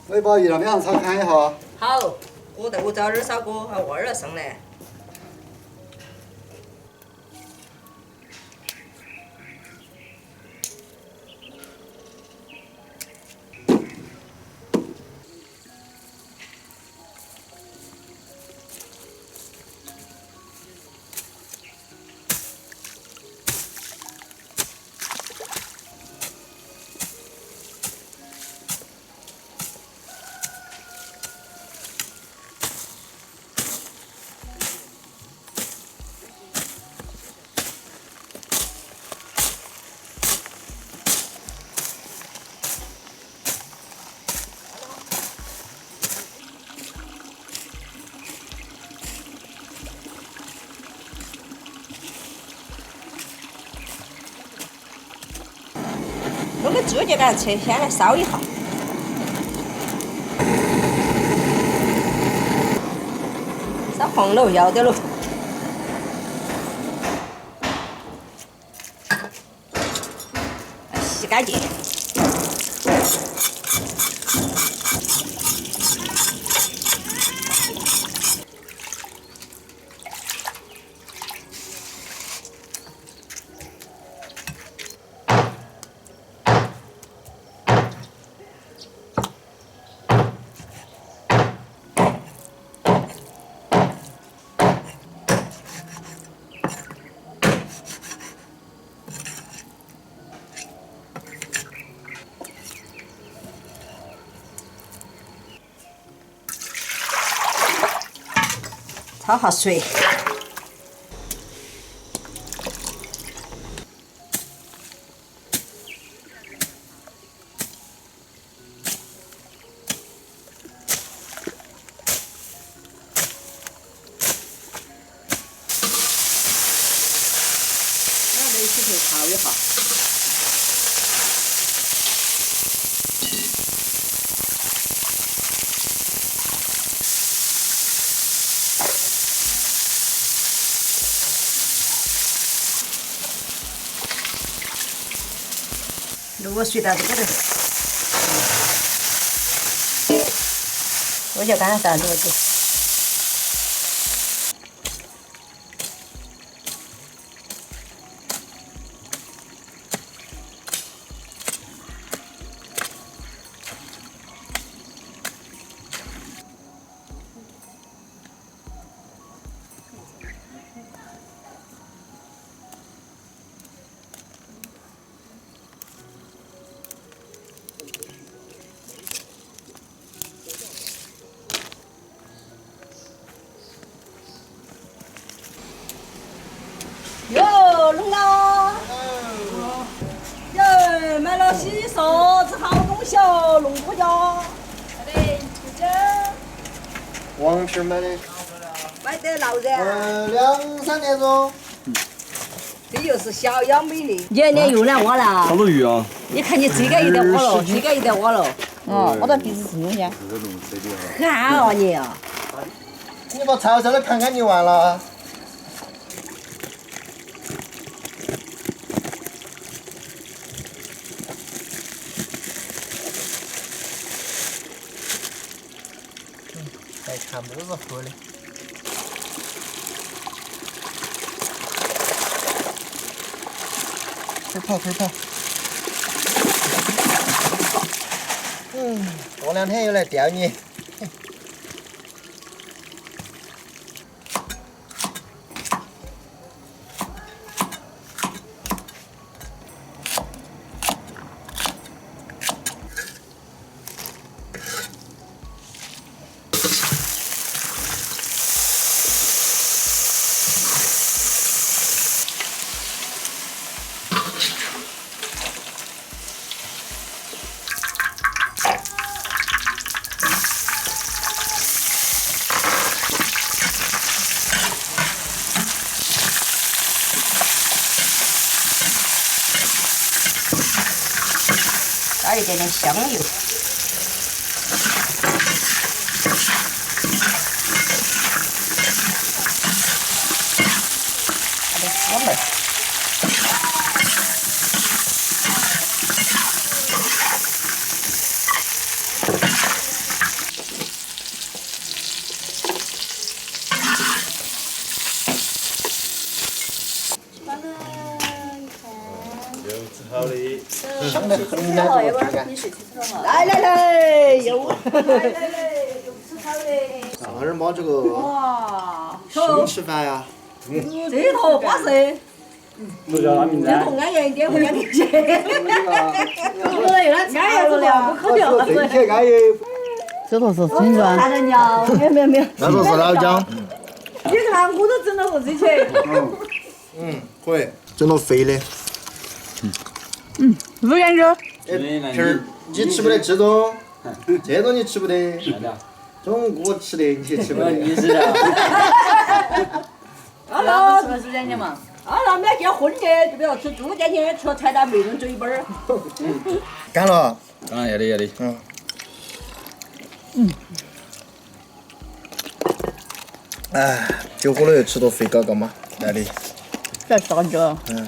我也把鱼让两样炒看一下。好，锅豆早点烧锅，还味儿要上来。 弄个猪脚给它切，先来烧一下。烧黄了，要得了。洗干净。焯下水。拿煤气头炒一下。 卤水到这个头，我就刚才倒卤子。哟，弄了！哟，买了些啥子好东西哦，弄不家？好的，不久。王皮买的。买得老热。2、3点钟。这又是小妖美丽。年年又来挖了。好多鱼啊！你看你这个一点挖了，这个一点挖了。哦，我的鼻子是东西。看啊你啊！你把菜烧的看看就完了。 再看不都是活的。快跑快跑！过2天又来钓你。加一点点香油，加点丝梅。香得很呀，这个看看。来来来，又来来来，又吃好的。上哪儿买这个哇，新吃饭呀？这头巴适。都叫他名字这。头安逸一点，不安逸些。安逸不了，不可能。这些安逸。这头是青砖。看人家，没有。那都是老姜。你看，我都整了过这些。可以。整了肥的。不研究。皮儿，你吃不得这种，这种你吃不得。这种我吃得，你吃不得。你是的。啊，吃猪肩筋嘛。啊，那们结婚的就不要吃猪肩筋，吃菜单没人嘴巴儿。干了。啊，要得。哎，酒喝了又吃多肥高高嘛，来的。这大脚。嗯。